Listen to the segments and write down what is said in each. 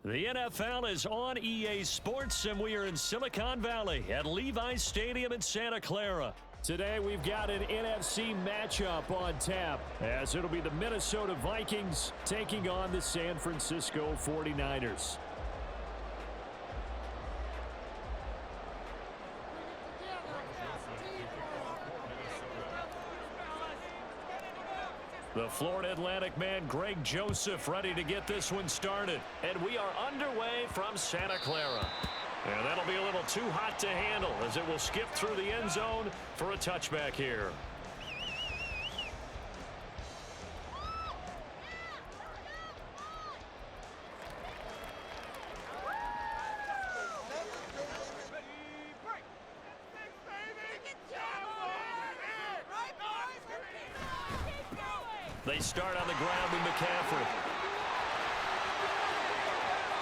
The NFL is on EA Sports, and we are in Silicon Valley at Levi's Stadium in Santa Clara. Today, we've got an NFC matchup on tap, as it'll be the Minnesota Vikings taking on the San Francisco 49ers. The Florida Atlantic man, Greg Joseph, ready to get this one started. And we are underway from Santa Clara. And that'll be a little too hot to handle as it will skip through the end zone for a touchback here. They start on the ground with McCaffrey.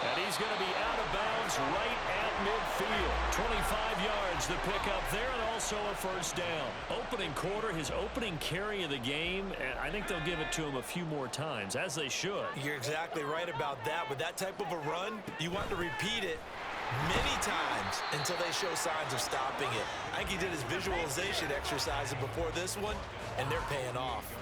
And he's going to be out of bounds right at midfield. 25 yards to pick up there, and also a first down. Opening quarter, his opening carry of the game, and I think they'll give it to him a few more times, as they should. You're exactly right about that. With that type of a run, you want to repeat it many times until they show signs of stopping it. I think he did his visualization exercises before this one, and they're paying off.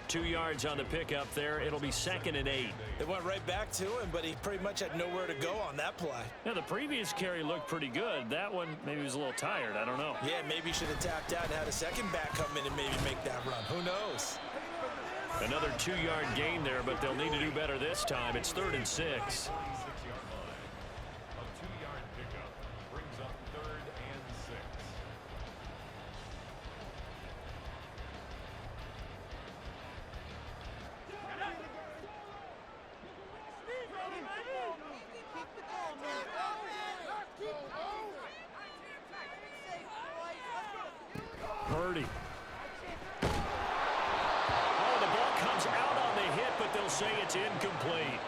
2 yards on the pickup there. It'll be 2nd and 8. It went right back to him, but he pretty much had nowhere to go on that play. Now, the previous carry looked pretty good. That one, maybe he was a little tired. I don't know. Yeah, maybe he should have tapped out and had a second back come in and maybe make that run. Who knows? Another 2-yard gain there, but they'll need to do better this time. It's 3rd and 6. Purdy. Oh, the ball comes out on the hit, but they'll say it's incomplete.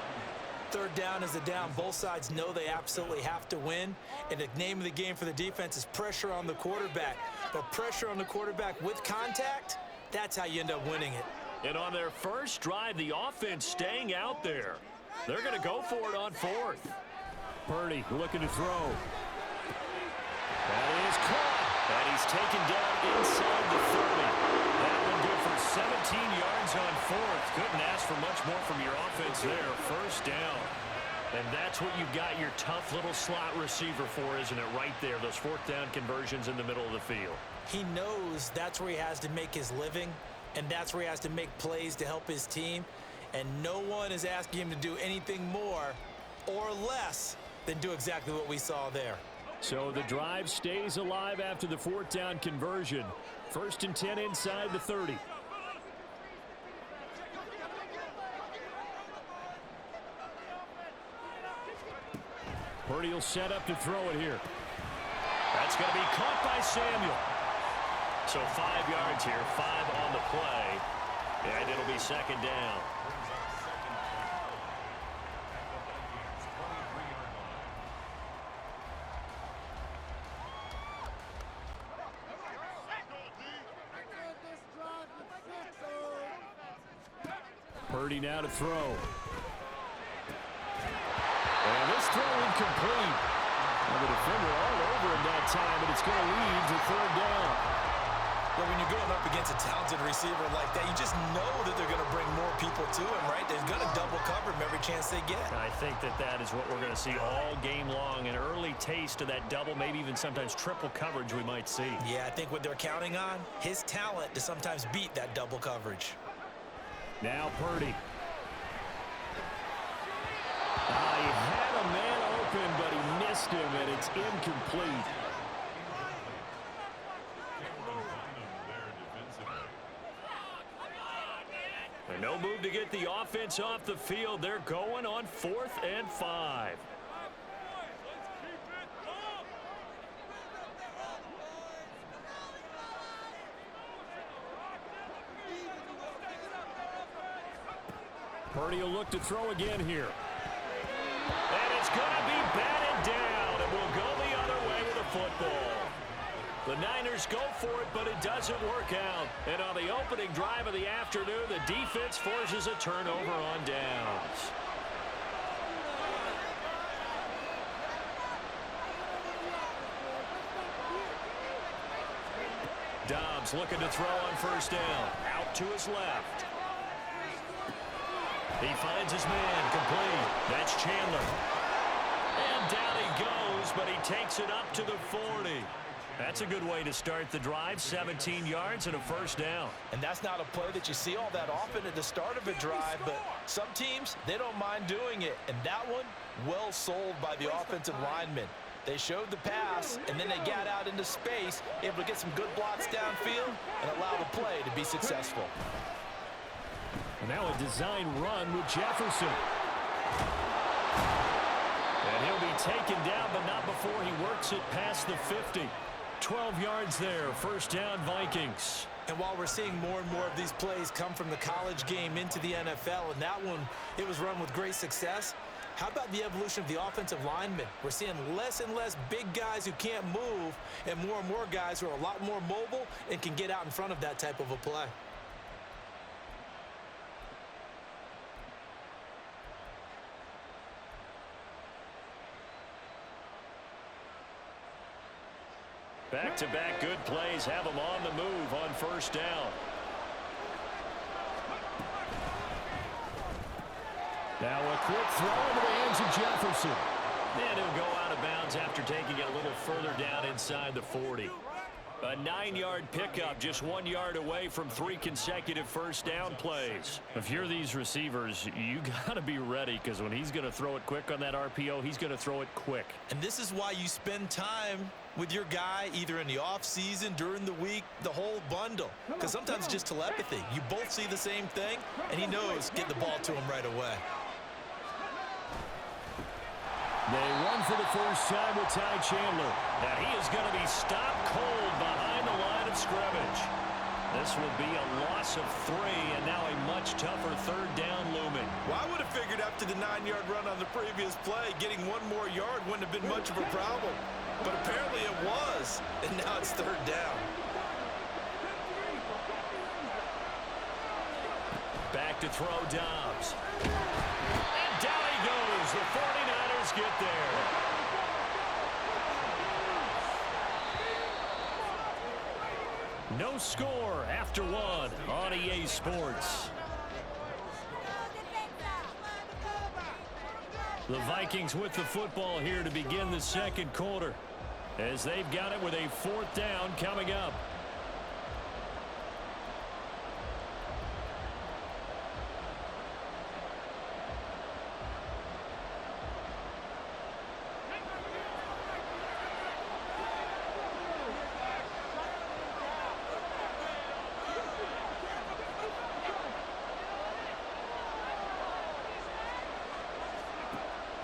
3rd down is a down. Both sides know they absolutely have to win. And the name of the game for the defense is pressure on the quarterback. But pressure on the quarterback with contact, that's how you end up winning it. And on their first drive, the offense staying out there. They're going to go for it on 4th. Purdy looking to throw. That is caught. And he's taken down inside the 30. That one good for 17 yards on 4th. Couldn't ask for much more from your offense there. First down. And that's what you've got your tough little slot receiver for, isn't it? Right there, those 4th down conversions in the middle of the field. He knows that's where he has to make his living, and that's where he has to make plays to help his team. And no one is asking him to do anything more or less than do exactly what we saw there. So the drive stays alive after the 4th down conversion. 1st and 10 inside the 30. Purdy will set up to throw it here. That's going to be caught by Samuel. So 5 yards here, 5 on the play. And it'll be 2nd down. Purdy now to throw. And this throw incomplete. And the defender all over him that time, and it's going to lead to 3rd down. Well, when you're going up against a talented receiver like that, you just know that they're going to bring more people to him, right? They're going to double cover him every chance they get. I think that is what we're going to see all game long. An early taste of that double, maybe even sometimes triple coverage we might see. Yeah, I think what they're counting on, his talent to sometimes beat that double coverage. Now Purdy. He had a man open, but he missed him, and it's incomplete. And no move to get the offense off the field. They're going on 4th and 5. Purdy will look to throw again here. And it's going to be batted down, and we'll go the other way with the football. The Niners go for it, but it doesn't work out. And on the opening drive of the afternoon, the defense forces a turnover on downs. comes, looking to throw on first down. Out to his left. He finds his man, complete. That's Chandler. And down he goes, but he takes it up to the 40. That's a good way to start the drive, 17 yards and a first down. And that's not a play that you see all that often at the start of a drive, but some teams, they don't mind doing it. And that one, well sold by the offensive lineman. They showed the pass, and then they got out into space, able to get some good blocks downfield and allow the play to be successful. And now a design run with Jefferson. And he'll be taken down, but not before he works it past the 50. 12 yards there, first down Vikings. And while we're seeing more and more of these plays come from the college game into the NFL, and that one, it was run with great success, how about the evolution of the offensive linemen? We're seeing less and less big guys who can't move and more guys who are a lot more mobile and can get out in front of that type of a play. Back-to-back good plays have them on the move on first down. Now a quick throw into the hands of Jefferson. And he'll go out of bounds after taking it a little further down inside the 40. A 9-yard pickup, just 1 yard away from 3 consecutive first down plays. If you're these receivers, you got to be ready, because when he's going to throw it quick on that RPO, he's going to throw it quick. And this is why you spend time with your guy either in the offseason, during the week, the whole bundle. Because sometimes it's just telepathy. You both see the same thing, and he knows get the ball to him right away. They run for the first time with Ty Chandler. And he is going to be stopped cold behind the line of scrimmage. This will be a loss of 3, and now a much tougher third down looming. Well, I would have figured after the 9-yard run on the previous play, getting 1 more yard wouldn't have been much of a problem. But apparently it was, and now it's third down. Back to throw Dobbs. And down he goes. The 49ers get there. No score after 1 on EA Sports. The Vikings with the football here to begin the second quarter, as they've got it with a 4th down coming up.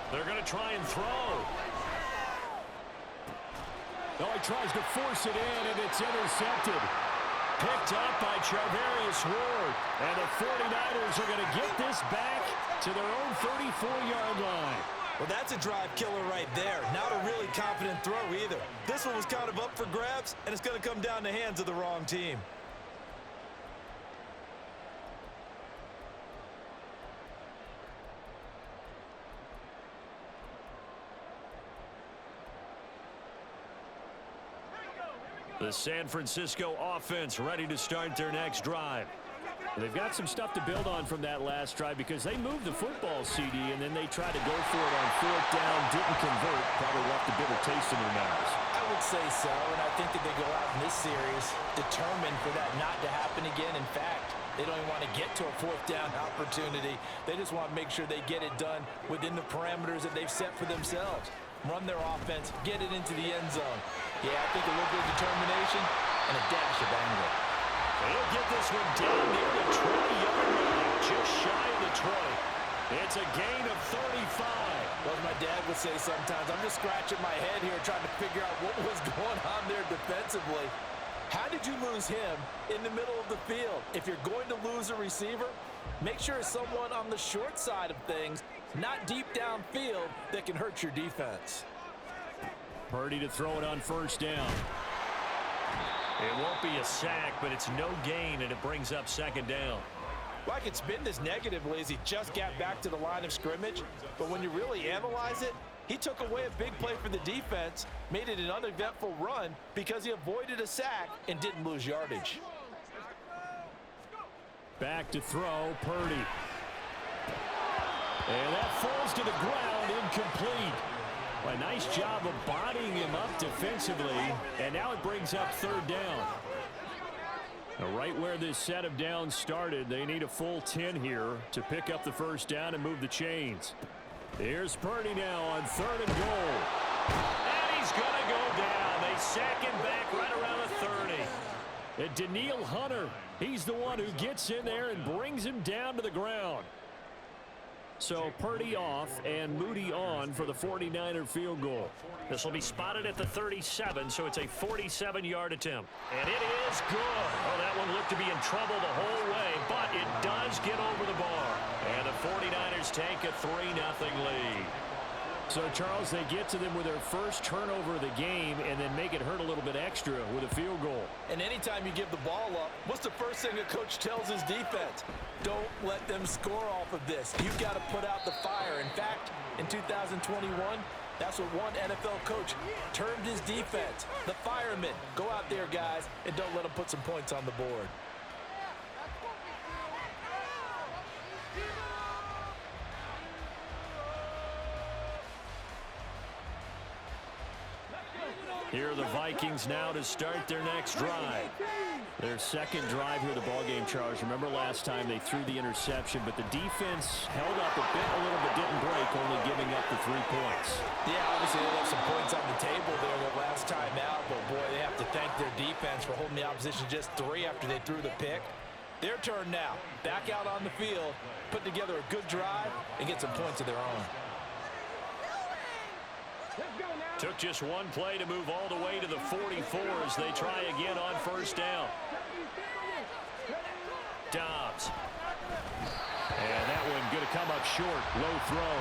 They're going to try and throw. No, he tries to force it in, and it's intercepted. Picked up by Charvarius Ward. And the 49ers are going to get this back to their own 34-yard line. Well, that's a drive killer right there. Not a really confident throw either. This one was kind of up for grabs, and it's going to come down the hands of the wrong team. The San Francisco offense ready to start their next drive. They've got some stuff to build on from that last drive, because they moved the football, CD, and then they tried to go for it on 4th down, didn't convert, probably left a bitter taste in their mouths. I would say so, and I think that they go out in this series determined for that not to happen again. In fact, they don't even want to get to a 4th down opportunity. They just want to make sure they get it done within the parameters that they've set for themselves. Run their offense, get it into the end zone. Yeah, I think a little bit of determination and a dash of anger. He'll get this one down near the 20-yard line, just shy of the 20. It's a gain of 35. Well, as my dad would say sometimes, I'm just scratching my head here trying to figure out what was going on there defensively. How did you lose him in the middle of the field? If you're going to lose a receiver, make sure it's someone on the short side of things, not deep downfield, that can hurt your defense. Purdy to throw it on first down. It won't be a sack, but it's no gain, and it brings up second down. Well, I could spin this negatively as he just got back to the line of scrimmage, but when you really analyze it, He took away a big play for the defense, made it an uneventful run because he avoided a sack and didn't lose yardage. Back to throw, Purdy. And that falls to the ground, incomplete. A nice job of bodying him up defensively, and now it brings up third down. Now, right where this set of downs started, they need a full 10 here to pick up the first down and move the chains. Here's Purdy now on 3rd and goal. And he's going to go down. They sack him back right around the 30. And Daniil Hunter, he's the one who gets in there and brings him down to the ground. So Purdy off and Moody on for the 49er field goal. This will be spotted at the 37, so it's a 47-yard attempt. And it is good. Oh, that one looked to be in trouble the whole way, but it does get over the bar. And the 49ers take a 3-0 lead. So, Charles, they get to them with their first turnover of the game and then make it hurt a little bit extra with a field goal. And anytime you give the ball up, what's the first thing a coach tells his defense? Don't let them score off of this. You've got to put out the fire. In fact, in 2021, that's what one NFL coach termed his defense. The firemen. Go out there, guys, and don't let them put some points on the board. Here are the Vikings now to start their next drive. Their second drive here of the ballgame, Charles. Remember last time they threw the interception, but the defense held up a little bit, didn't break, only giving up the 3 points. Yeah, obviously they left some points on the table there the last time out, but boy, they have to thank their defense for holding the opposition just 3 after they threw the pick. Their turn now. Back out on the field, put together a good drive, and get some points of their own. Took just one play to move all the way to the 44 as they try again on first down. Dobbs. And that one going to come up short. Low throw.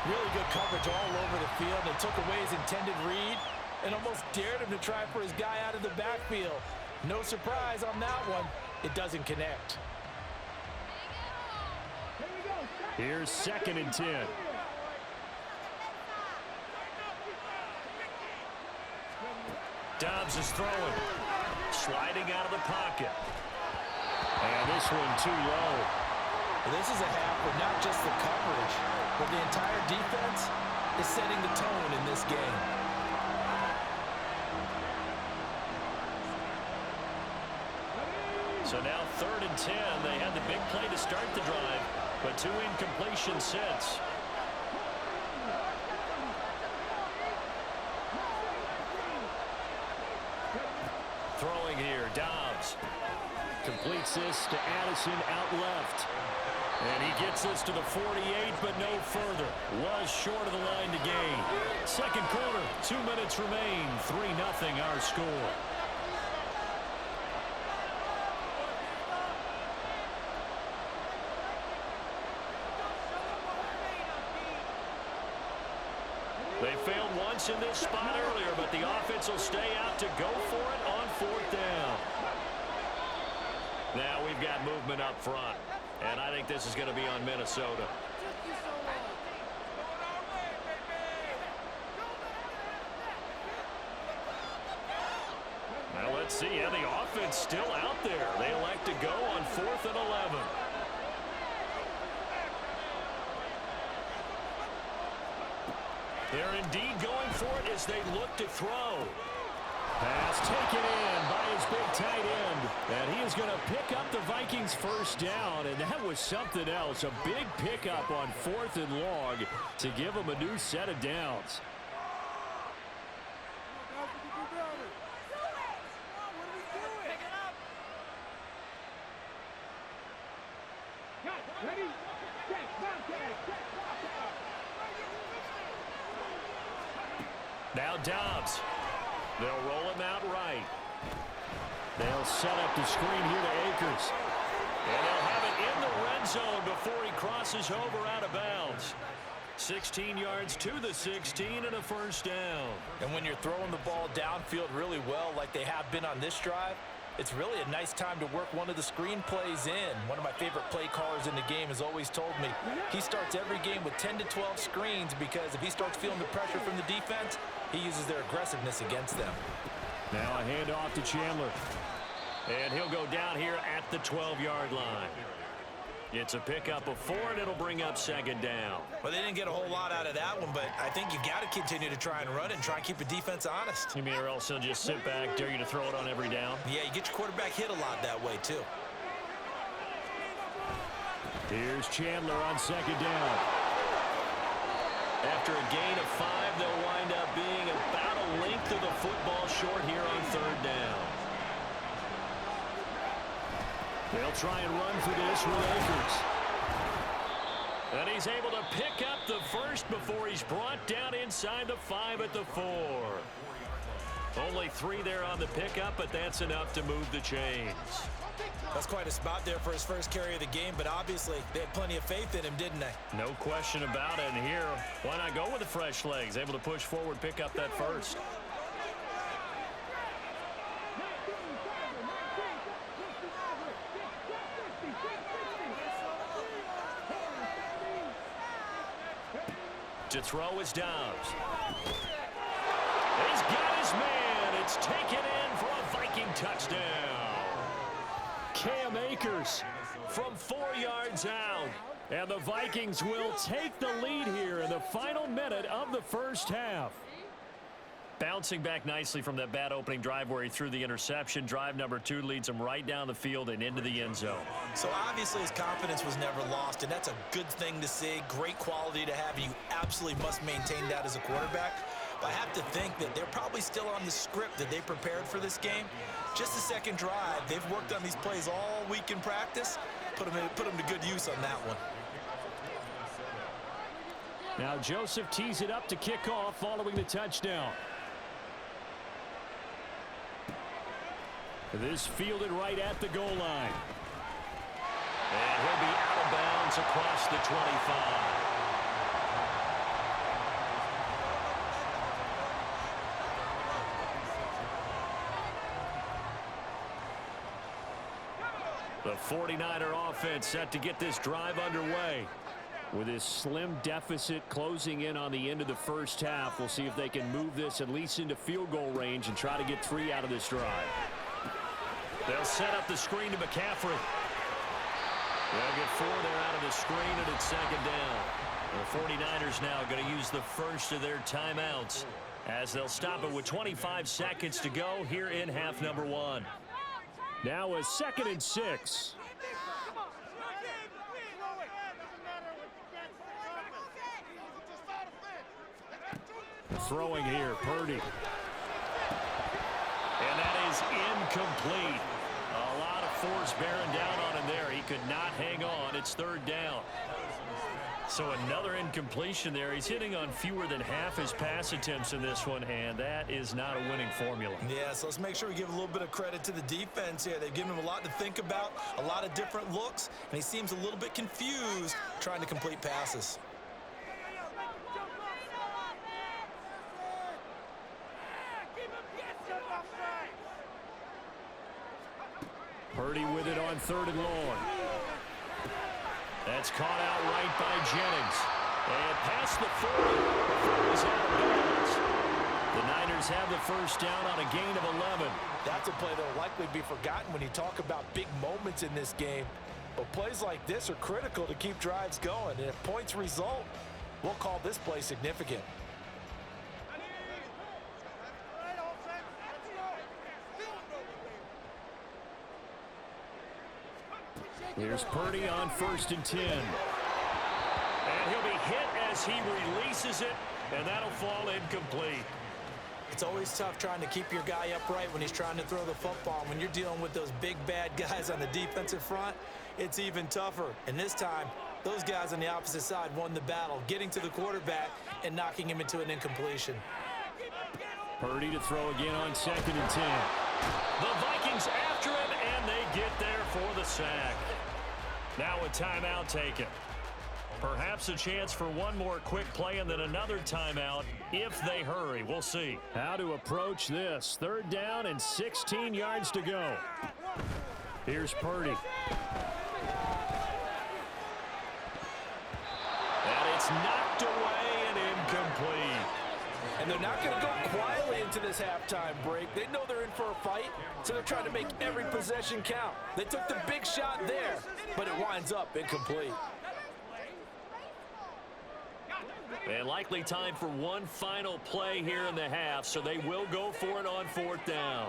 Really good coverage all over the field. They took away his intended read and almost dared him to try for his guy out of the backfield. No surprise on that one. It doesn't connect. Here's 2nd and 10. Dobbs is throwing. Sliding out of the pocket. And this one too low. This is a half where not just the coverage, but the entire defense is setting the tone in this game. So now 3rd and 10. They had the big play to start the drive, but 2 incompletions since. Throwing here, Dobbs. Completes this to Addison out left. And he gets this to the 48, but no further. Was short of the line to gain. Second quarter, 2 minutes remain. 3-0 our score. They failed once in this spot earlier, but the offense will stay out to go for it on 4th down. Now we've got movement up front, and I think this is going to be on Minnesota. Well, let's see. Yeah, the offense still out there. They elect to go on 4th and 11. They're indeed going for it as they look to throw. Pass taken in by his big tight end. And he is going to pick up the Vikings first down. And that was something else. A big pickup on 4th and long to give them a new set of downs. Now Dobbs. They'll roll him out right. They'll set up the screen here to Akers. And they'll have it in the red zone before he crosses over out of bounds. 16 yards to the 16 and a first down. And when you're throwing the ball downfield really well like they have been on this drive, It's really a nice time to work one of the screen plays in. One of my favorite play callers in the game has always told me he starts every game with 10 to 12 screens because if he starts feeling the pressure from the defense, he uses their aggressiveness against them. Now a handoff to Chandler. And he'll go down here at the 12-yard line. It's a pickup of 4, and it'll bring up second down. Well, they didn't get a whole lot out of that one, but I think you got to continue to try and run it and try and keep the defense honest. You mean or else he'll just sit back, dare you to throw it on every down? Yeah, you get your quarterback hit a lot that way, too. Here's Chandler on second down. After a gain of 5, they'll wind up being about a length of the football short here on third down. They'll try and run for this with Akers. And he's able to pick up the first before he's brought down inside the 5 at the 4. Only 3 there on the pickup, but that's enough to move the chains. That's quite a spot there for his first carry of the game, but obviously they had plenty of faith in him, didn't they? No question about it. And here, why not go with the fresh legs? Able to push forward, pick up that first. To throw is Dobbs. He's got his man. It's taken in for a Viking touchdown. Cam Akers from 4 yards out. And the Vikings will take the lead here in the final minute of the first half. Bouncing back nicely from that bad opening drive where he threw the interception. Drive number 2 leads him right down the field and into the end zone. So obviously his confidence was never lost, and that's a good thing to see. Great quality to have. You absolutely must maintain that as a quarterback. But I have to think that they're probably still on the script that they prepared for this game. Just the second drive. They've worked on these plays all week in practice. Put them to good use on that one. Now Joseph tees it up to kick off following the touchdown. This fielded right at the goal line. And he'll be out of bounds across the 25. The 49er offense set to get this drive underway. With this slim deficit closing in on the end of the first half, we'll see if they can move this at least into field goal range and try to get 3 out of this drive. They'll set up the screen to McCaffrey. They'll get 4 there out of the screen, and it's second down. The 49ers now going to use the first of their timeouts as they'll stop it with 25 seconds to go here in half number 1. Now a 2nd and 6. Throwing here, Purdy. And that is incomplete. A lot of force bearing down on him there. He could not hang on. It's 3rd down. So another incompletion there. He's hitting on fewer than half his pass attempts in this one, and that is not a winning formula. Yeah, so let's make sure we give a little bit of credit to the defense here. They've given him a lot to think about, a lot of different looks, and he seems a little bit confused trying to complete passes. Purdy with it on 3rd and long. That's caught out right by Jennings. And past the 40 before he's out of bounds. The Niners have the first down on a gain of 11. That's a play that will likely be forgotten when you talk about big moments in this game. But plays like this are critical to keep drives going. And if points result, we'll call this play significant. Here's Purdy on 1st and 10. And he'll be hit as he releases it, and that'll fall incomplete. It's always tough trying to keep your guy upright when he's trying to throw the football. When you're dealing with those big, bad guys on the defensive front, it's even tougher. And this time, those guys on the opposite side won the battle, getting to the quarterback and knocking him into an incompletion. Purdy to throw again on 2nd and 10. The Vikings after him, and they get there for the sack. Now a timeout taken. Perhaps a chance for one more quick play and then another timeout if they hurry. We'll see. How to approach this. 3rd down and 16 yards to go. Here's Purdy. And it's knocked away and incomplete. And they're not going to go quietly into this halftime break. They know they're in for a fight, so they're trying to make every possession count. They took the big shot there, but it winds up incomplete. And likely time for one final play here in the half, so they will go for it on 4th down.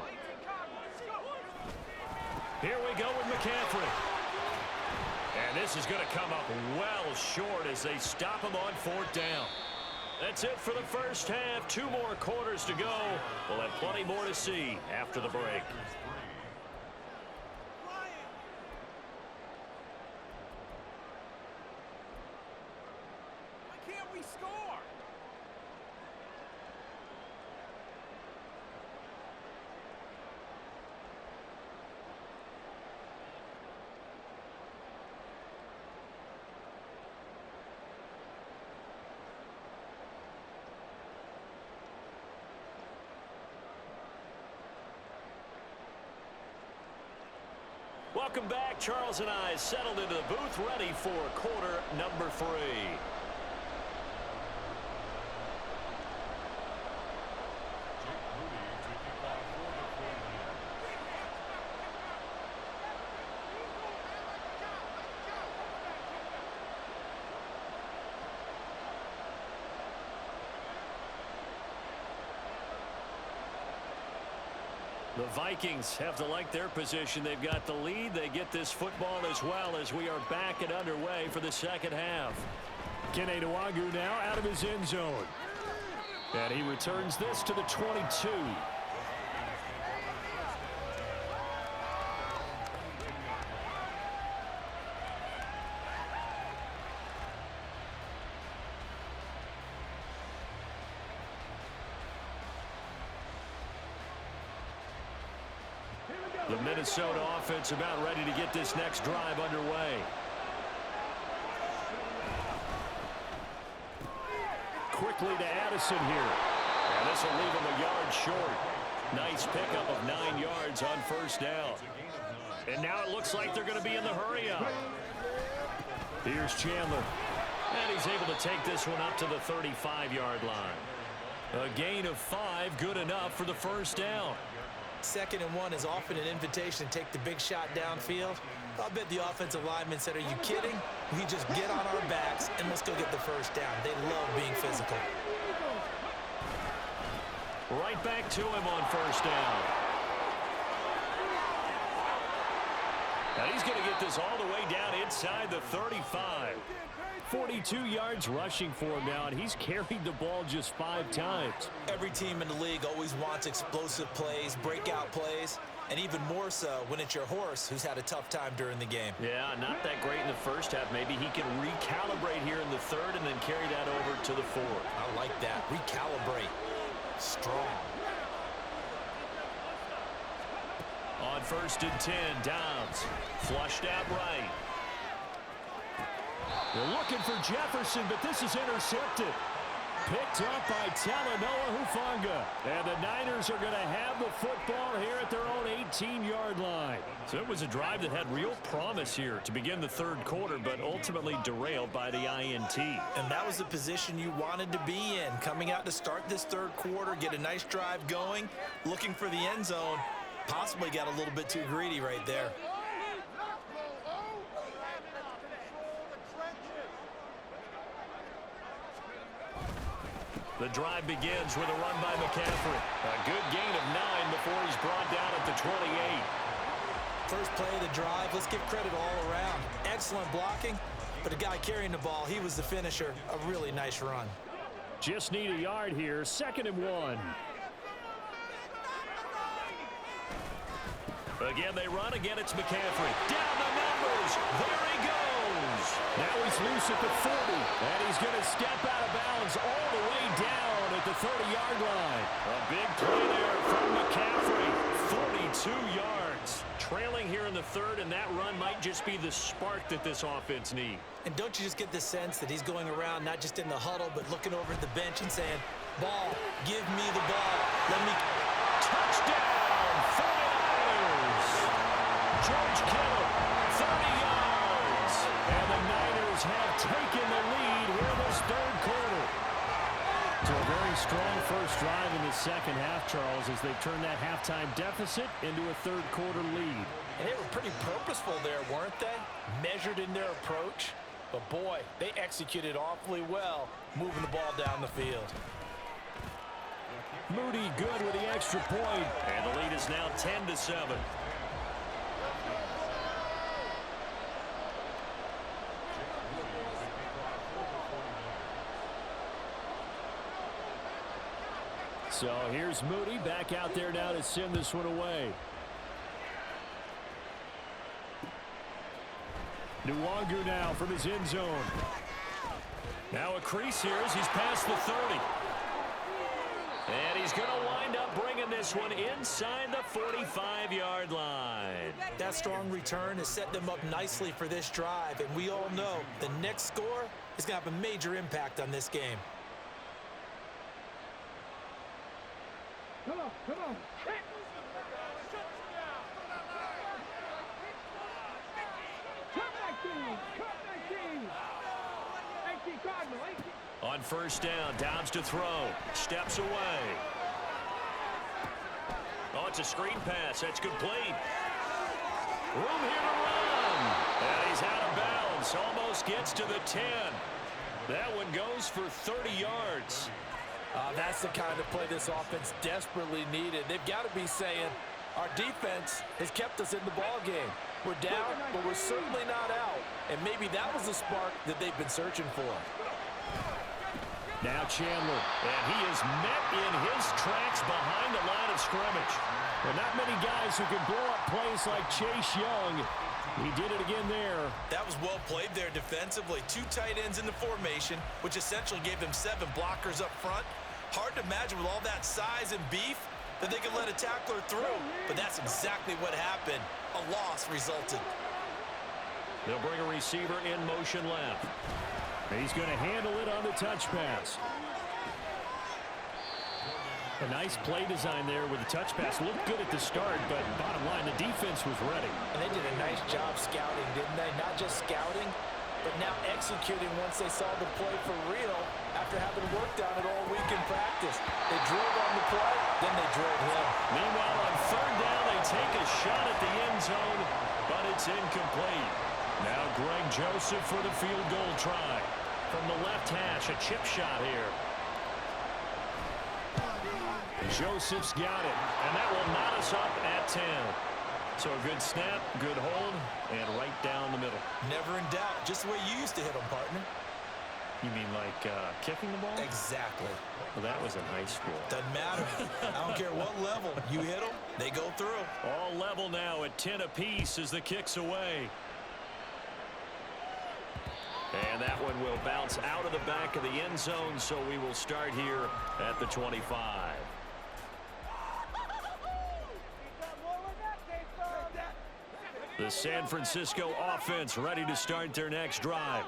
Here we go with McCaffrey. And this is going to come up well short as they stop him on 4th down. That's it for the first half. 2 more quarters to go. We'll have plenty more to see after the break. Why can't we score? Welcome back. Charles and I settled into the booth, ready for quarter number 3. The Vikings have to like their position. They've got the lead. They get this football as well as we are back and underway for the second half. Kene Nwangwu now out of his end zone. And he returns this to the 22. The Minnesota offense about ready to get this next drive underway. Quickly to Addison here. And this will leave him a yard short. Nice pickup of 9 yards on 1st down. And now it looks like they're going to be in the hurry-up. Here's Chandler. And he's able to take this one up to the 35-yard line. A gain of 5, good enough for the 1st down. 2nd and 1 is often an invitation to take the big shot downfield. I'll bet the offensive linemen said, are you kidding? We just get on our backs and let's go get the 1st down. They love being physical. Right back to him on 1st down. And he's going to get this all the way down inside the 35. 42 yards rushing for him now, and he's carried the ball just 5 times. Every team in the league always wants explosive plays, breakout plays, and even more so when it's your horse who's had a tough time during the game. Yeah, not that great in the 1st half. Maybe he can recalibrate here in the 3rd and then carry that over to the 4th. I like that. Recalibrate. Strong. On 1st and 10, Downs. Flushed out right. They're looking for Jefferson, but this is intercepted. Picked up by Talanoa Hufanga. And the Niners are going to have the football here at their own 18-yard line. So it was a drive that had real promise here to begin the 3rd quarter, but ultimately derailed by the INT. And that was the position you wanted to be in. Coming out to start this 3rd quarter, get a nice drive going, looking for the end zone. Possibly got a little bit too greedy right there. The drive begins with a run by McCaffrey. A good gain of 9 before he's brought down at the 28. First play of the drive, let's give credit all around. Excellent blocking, but the guy carrying the ball, he was the finisher. A really nice run. Just need a yard here. 2nd and 1. Again, they run. Again, it's McCaffrey. Down the numbers. There he goes. Now he's loose at the 40. And he's going to step out of bounds all the way down at the 30-yard line. A big play there from McCaffrey. 42 yards. yards. Trailing here in the third, and that run might just be the spark that this offense needs. And don't you just get the sense that he's going around not just in the huddle, but looking over at the bench and saying, ball, give me the ball. Let me... Touchdown, 49ers. George Kittle, 30 yards. And the Niners have taken the lead here in this third quarter. So a very strong first drive in the second half, Charles, as they've turned that halftime deficit into a third quarter lead. And they were pretty purposeful there, weren't they? Measured in their approach. But boy, they executed awfully well, moving the ball down the field. Moody good with the extra point. And the lead is now 10-7. So here's Moody back out there now to send this one away. Nwangu now from his end zone. Now a crease here as he's past the 30. And he's going to wind up bringing this one inside the 45-yard line. That strong return has set them up nicely for this drive, and we all know the next score is going to have a major impact on this game. Come on, come on. On first down, Downs to throw. Steps away. Oh, it's a screen pass. That's complete. Room here to run. And he's out of bounds. Almost gets to the 10. That one goes for 30 yards. That's the kind of play this offense desperately needed. They've got to be saying, our defense has kept us in the ball game. We're down, but we're certainly not out. And maybe that was the spark that they've been searching for. Now Chandler, and he is met in his tracks behind the line of scrimmage. Well, not many guys who can blow up plays like Chase Young. He did it again there. That was well played there defensively. Two tight ends in the formation, which essentially gave them 7 blockers up front. Hard to imagine with all that size and beef that they could let a tackler through. But that's exactly what happened. A loss resulted. They'll bring a receiver in motion left. He's going to handle it on the touch pass. A nice play design there with the touch pass. Looked good at the start, but bottom line, the defense was ready. And they did a nice job scouting, didn't they? Not just scouting, but now executing once they saw the play for real after having worked on it all week in practice. They drilled on the play, then they drilled him. Meanwhile, on third down, they take a shot at the end zone, but it's incomplete. Now Greg Joseph for the field goal try. From the left hash, a chip shot here. Joseph's got it, and that will knot us up at 10. So a good snap, good hold, and right down the middle. Never in doubt. Just the way you used to hit them, partner. You mean like kicking the ball? Exactly. Well, that was in high school. Doesn't matter. I don't care what level. You hit them, they go through. All level now at 10 apiece as the kick's away. And that one will bounce out of the back of the end zone, so we will start here at the 25. The San Francisco offense ready to start their next drive.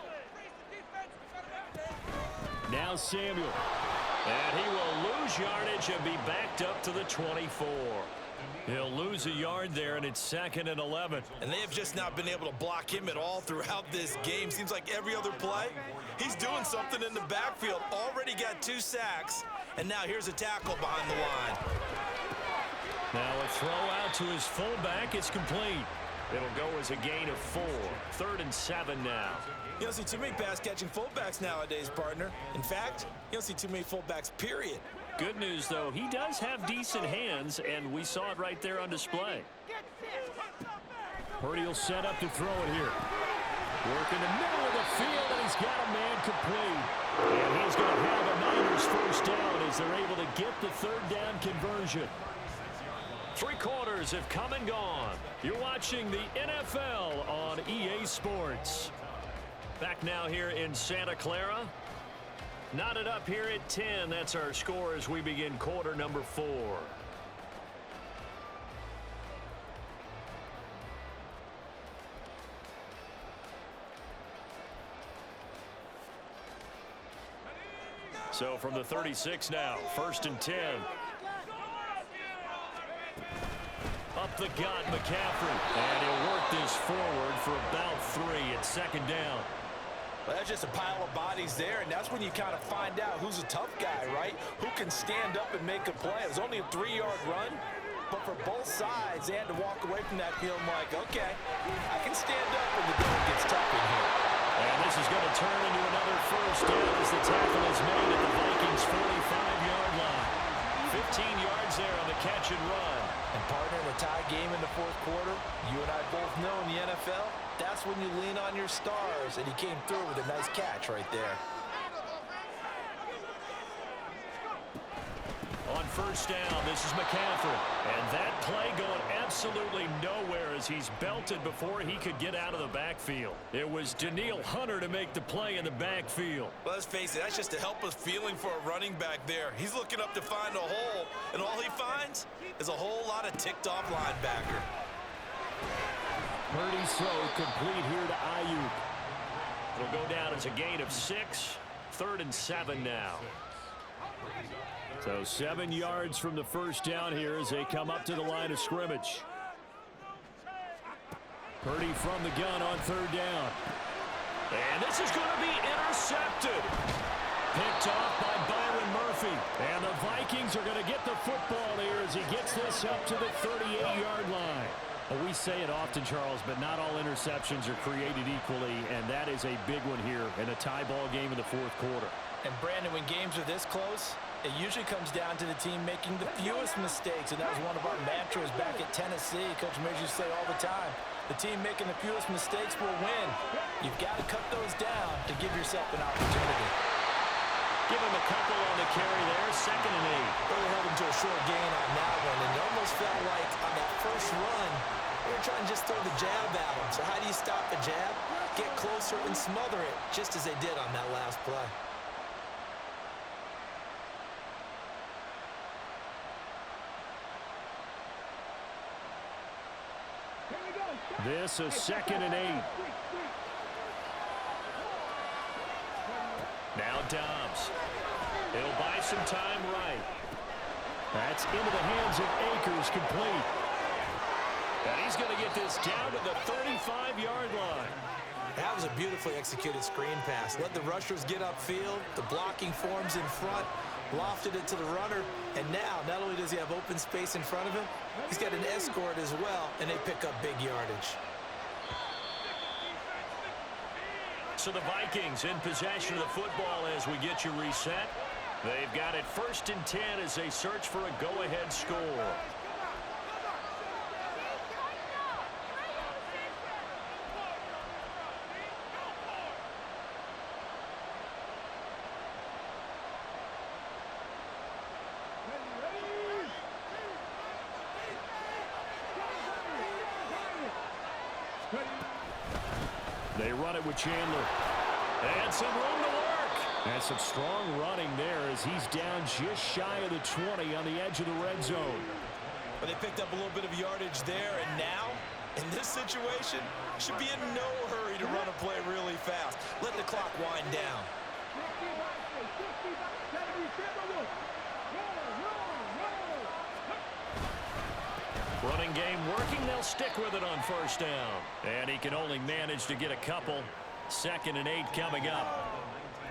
Now Samuel. And he will lose yardage and be backed up to the 24. He'll lose a yard there, and it's 2nd and 11. And they have just not been able to block him at all throughout this game. Seems like every other play, he's doing something in the backfield. Already got 2 sacks, and now here's a tackle behind the line. Now a throw out to his fullback. It's complete. It'll go as a gain of 4. 3rd and 7 now. You don't see too many pass-catching fullbacks nowadays, partner. In fact, you don't see too many fullbacks, period. Good news, though, he does have decent hands, and we saw it right there on display. Purdy will set up to throw it here. Work in the middle of the field, and he's got a man complete. And he's going to have a Niners first down as they're able to get the 3rd down conversion. 3 quarters have come and gone. You're watching the NFL on EA Sports. Back now here in Santa Clara. Knotted up here at 10. That's our score as we begin quarter number 4. So from the 36 now, 1st and 10. Up the gut, McCaffrey. And he'll work this forward for about 3 at 2nd down. Well, that's just a pile of bodies there, and that's when you kind of find out who's a tough guy, right? Who can stand up and make a play. It was only a 3-yard run, but for both sides, they had to walk away from that field like, okay, I can stand up when the going gets tough in here. And this is going to turn into another 1st down as the tackle is made at the Vikings' 45-yard line. 15 yards there on the catch and run. And partner, in a tie game in the 4th quarter, you and I both know in the NFL, that's when you lean on your stars, and he came through with a nice catch right there. On 1st down, this is McCaffrey. And that play going absolutely nowhere as he's belted before he could get out of the backfield. It was Danielle Hunter to make the play in the backfield. Well, let's face it, that's just a helpless feeling for a running back there. He's looking up to find a hole, and all he finds is a whole lot of ticked-off linebacker. Purdy's throw complete here to Ayuk. It'll go down as a gain of 6. 3rd and 7 now. So 7 yards from the 1st down here as they come up to the line of scrimmage. Purdy from the gun on 3rd down. And this is going to be intercepted. Picked off by Byron Murphy. And the Vikings are going to get the football here as he gets this up to the 38-yard line. Well, we say it often, Charles, but not all interceptions are created equally, and that is a big one here in a tie ball game in the 4th quarter. And Brandon, when games are this close, it usually comes down to the team making the fewest mistakes, and that was one of our mantras back at Tennessee. Coach Mears used to say all the time, the team making the fewest mistakes will win. You've got to cut those down to give yourself an opportunity. Give him a couple on the carry there, 2nd and 8. Really held him to a short gain on that one, and it almost felt like on that first run, they were trying to just throw the jab at him. So how do you stop the jab? Get closer and smother it, just as they did on that last play. This is 2nd and 8. Now Dobbs. He'll buy some time right. That's into the hands of Akers, complete. And he's going to get this down to the 35-yard line. That was a beautifully executed screen pass. Let the rushers get upfield. The blocking forms in front. Lofted it to the runner. And now, not only does he have open space in front of him, he's got an escort as well, and they pick up big yardage. So the Vikings in possession of the football as we get you reset. They've got it 1st and 10 as they search for a go-ahead score. They run it with Chandler. And some room to work. And some strong running there as he's down just shy of the 20 on the edge of the red zone. But they picked up a little bit of yardage there, and now, in this situation, should be in no hurry to run a play really fast. Let the clock wind down. Running game working. They'll stick with it on 1st down. And he can only manage to get a couple. 2nd and 8 coming up.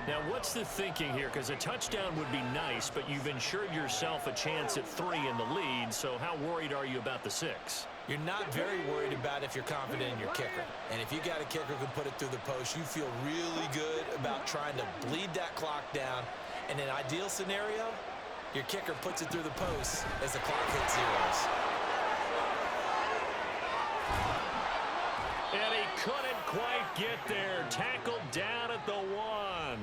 Now, what's the thinking here? Because a touchdown would be nice, but you've ensured yourself a chance at 3 in the lead, so how worried are you about the 6? You're not very worried about if you're confident in your kicker. And if you got a kicker who can put it through the post, you feel really good about trying to bleed that clock down. In an ideal scenario, your kicker puts it through the post as the clock hits zeros. And he couldn't quite get there. Tackled down at the 1.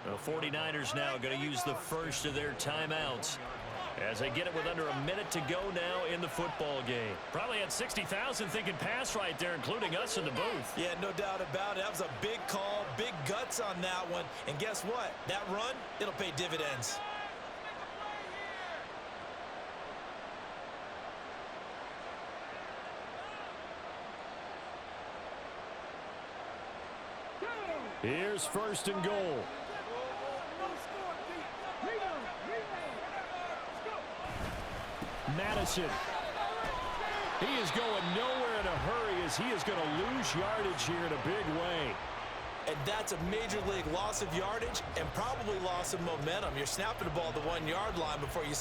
The 49ers now going to use the first of their timeouts as they get it with under a minute to go now in the football game. Probably had 60,000 thinking pass right there, including us in the booth. Yeah, no doubt about it. That was a big call, big guts on that one. And guess what? That run, it'll pay dividends. Here's 1st and goal. Madison. He is going nowhere in a hurry as he is going to lose yardage here in a big way. And that's a major league loss of yardage and probably loss of momentum. You're snapping the ball at the 1 yard line before you